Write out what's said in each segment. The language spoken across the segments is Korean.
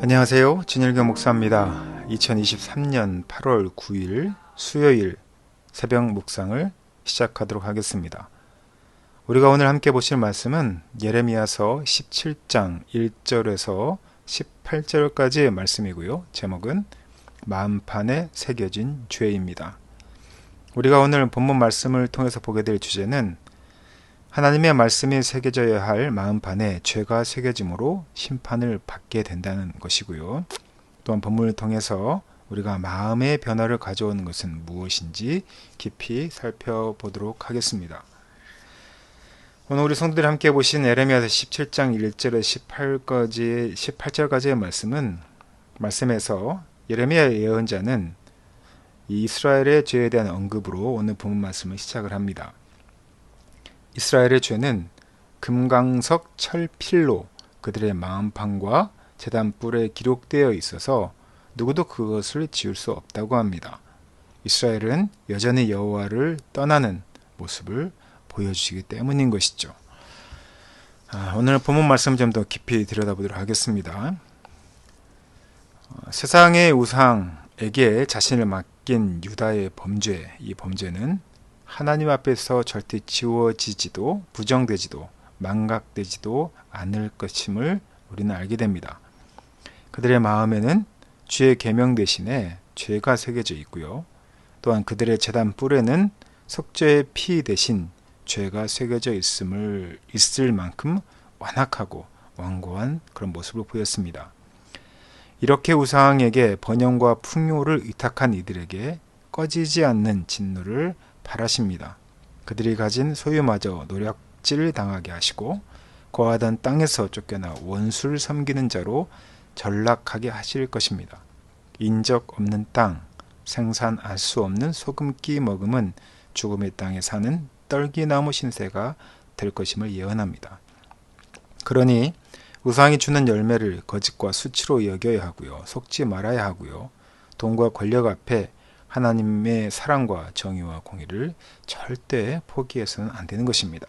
안녕하세요. 진일교 목사입니다. 2023년 8월 9일 수요일 새벽 묵상을 시작하도록 하겠습니다. 우리가 오늘 함께 보실 말씀은 예레미야서 17장 1절에서 18절까지의 말씀이고요. 제목은 마음판에 새겨진 죄입니다. 우리가 오늘 본문 말씀을 통해서 보게 될 주제는 하나님의 말씀이 새겨져야 할 마음판에 죄가 새겨짐으로 심판을 받게 된다는 것이고요. 또한 본문을 통해서 우리가 마음의 변화를 가져오는 것은 무엇인지 깊이 살펴보도록 하겠습니다. 오늘 우리 성도들이 함께 보신 예레미야서 17장 1절에서 18절까지의 말씀에서 예레미야 예언자는 이스라엘의 죄에 대한 언급으로 오늘 본문 말씀을 시작을 합니다. 이스라엘의 죄는 금강석 철필로 그들의 마음판과 제단불에 기록되어 있어서 누구도 그것을 지울 수 없다고 합니다. 이스라엘은 여전히 여호와를 떠나는 모습을 보여주시기 때문인 것이죠. 오늘 본문 말씀 좀 더 깊이 들여다보도록 하겠습니다. 세상의 우상에게 자신을 맡긴 유다의 범죄, 이 범죄는 하나님 앞에서 절대 지워지지도 부정되지도 망각되지도 않을 것임을 우리는 알게 됩니다. 그들의 마음에는 주의 계명 대신에 죄가 새겨져 있고요. 또한 그들의 제단 뿔에는 속죄의 피 대신 죄가 새겨져 있을 만큼 완악하고 완고한 그런 모습을 보였습니다. 이렇게 우상에게 번영과 풍요를 의탁한 이들에게 꺼지지 않는 진노를 바라십니다. 그들이 가진 소유마저 노략질 당하게 하시고 거하던 땅에서 쫓겨나 원수를 섬기는 자로 전락하게 하실 것입니다. 인적 없는 땅, 생산할 수 없는 소금기 머금은 죽음의 땅에 사는 떨기나무 신세가 될 것임을 예언합니다. 그러니 우상이 주는 열매를 거짓과 수치로 여겨야 하고요. 속지 말아야 하고요. 돈과 권력 앞에 하나님의 사랑과 정의와 공의를 절대 포기해서는 안 되는 것입니다.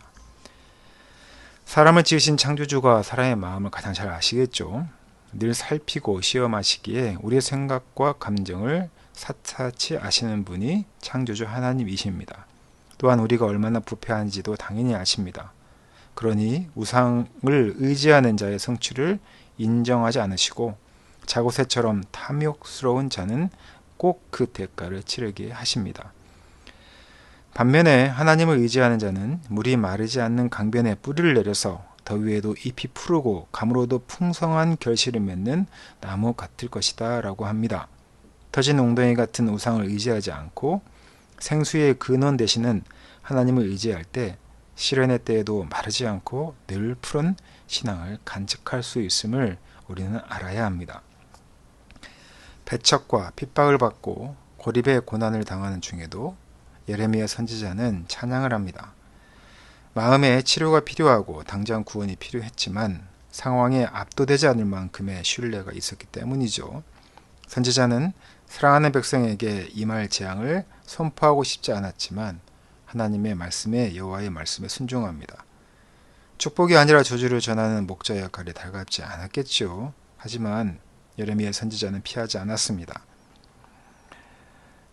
사람을 지으신 창조주가 사람의 마음을 가장 잘 아시겠죠. 늘 살피고 시험하시기에 우리의 생각과 감정을 샅샅이 아시는 분이 창조주 하나님이십니다. 또한 우리가 얼마나 부패한지도 당연히 아십니다. 그러니 우상을 의지하는 자의 성취를 인정하지 않으시고 자고새처럼 탐욕스러운 자는 꼭 그 대가를 치르게 하십니다. 반면에 하나님을 의지하는 자는 물이 마르지 않는 강변에 뿌리를 내려서 더위에도 잎이 푸르고 가물어도 풍성한 결실을 맺는 나무 같을 것이다 라고 합니다. 터진 웅덩이 같은 우상을 의지하지 않고 생수의 근원 되시는 하나님을 의지할 때 시련의 때에도 마르지 않고 늘 푸른 신앙을 간직할 수 있음을 우리는 알아야 합니다. 배척과 핍박을 받고 고립의 고난을 당하는 중에도 예레미야 선지자는 찬양을 합니다. 마음에 치료가 필요하고 당장 구원이 필요했지만 상황에 압도되지 않을 만큼의 신뢰가 있었기 때문이죠. 선지자는 사랑하는 백성에게 임할 재앙을 선포하고 싶지 않았지만 하나님의 말씀에 여호와의 말씀에 순종합니다. 축복이 아니라 저주를 전하는 목자 역할에 달갑지 않았겠죠. 하지만 예레미야 선지자는 피하지 않았습니다.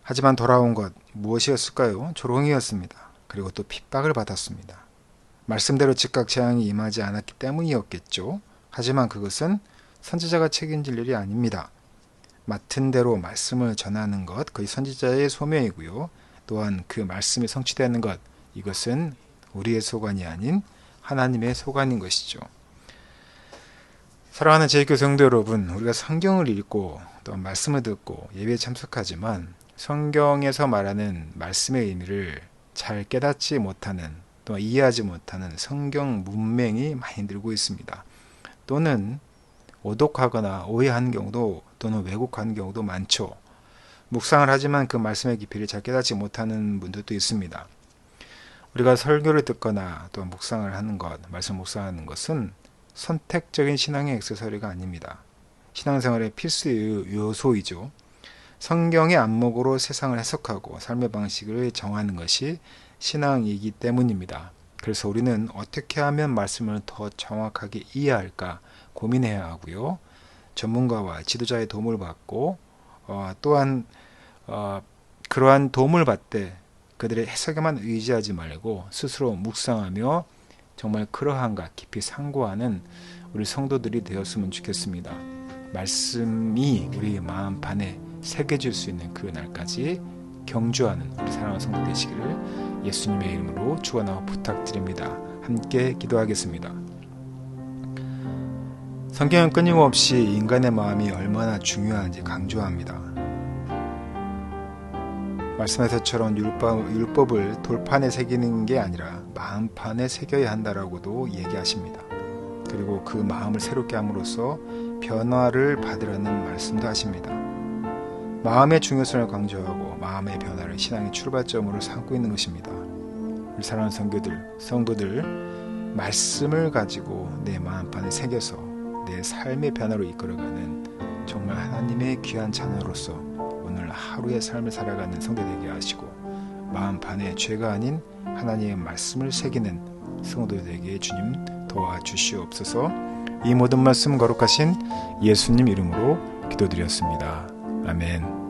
하지만 돌아온 것 무엇이었을까요? 조롱이었습니다. 그리고 또 핍박을 받았습니다. 말씀대로 즉각 재앙이 임하지 않았기 때문이었겠죠. 하지만 그것은 선지자가 책임질 일이 아닙니다. 맡은 대로 말씀을 전하는 것, 그의 선지자의 소명이고요. 또한 그 말씀이 성취되는 것, 이것은 우리의 소관이 아닌 하나님의 소관인 것이죠. 사랑하는 제2교 성도 여러분, 우리가 성경을 읽고 또 말씀을 듣고 예배에 참석하지만 성경에서 말하는 말씀의 의미를 잘 깨닫지 못하는 또 이해하지 못하는 성경 문맹이 많이 늘고 있습니다. 또는 오독하거나 오해한 경우도 또는 왜곡한 경우도 많죠. 묵상을 하지만 그 말씀의 깊이를 잘 깨닫지 못하는 분들도 있습니다. 우리가 설교를 듣거나 또 묵상을 하는 것, 말씀 묵상하는 것은 선택적인 신앙의 액세서리가 아닙니다. 신앙생활의 필수 요소이죠. 성경의 안목으로 세상을 해석하고 삶의 방식을 정하는 것이 신앙이기 때문입니다. 그래서 우리는 어떻게 하면 말씀을 더 정확하게 이해할까 고민해야 하고요. 전문가와 지도자의 도움을 받고 또한 그러한 도움을 받되 그들의 해석에만 의지하지 말고 스스로 묵상하며 정말 그러한가 깊이 상고하는 우리 성도들이 되었으면 좋겠습니다. 말씀이 우리 마음판에 새겨질 수 있는 그 날까지 경주하는 우리 사랑하는 성도 되시기를 예수님의 이름으로 축원하고 부탁드립니다. 함께 기도하겠습니다. 성경은 끊임없이 인간의 마음이 얼마나 중요한지 강조합니다. 말씀하셨처럼 율법을 돌판에 새기는 게 아니라 마음판에 새겨야 한다라고도 얘기하십니다. 그리고 그 마음을 새롭게 함으로써 변화를 받으라는 말씀도 하십니다. 마음의 중요성을 강조하고 마음의 변화를 신앙의 출발점으로 삼고 있는 것입니다. 우리 사랑하는 성도들 말씀을 가지고 내 마음판에 새겨서 내 삶의 변화로 이끌어가는 정말 하나님의 귀한 자녀로서 오늘 하루의 삶을 살아가는 성도 되게 하시고 마음판에 죄가 아닌 하나님의 말씀을 새기는 성도들에게 주님 도와주시옵소서. 이 모든 말씀 거룩하신 예수님 이름으로 기도드렸습니다. 아멘.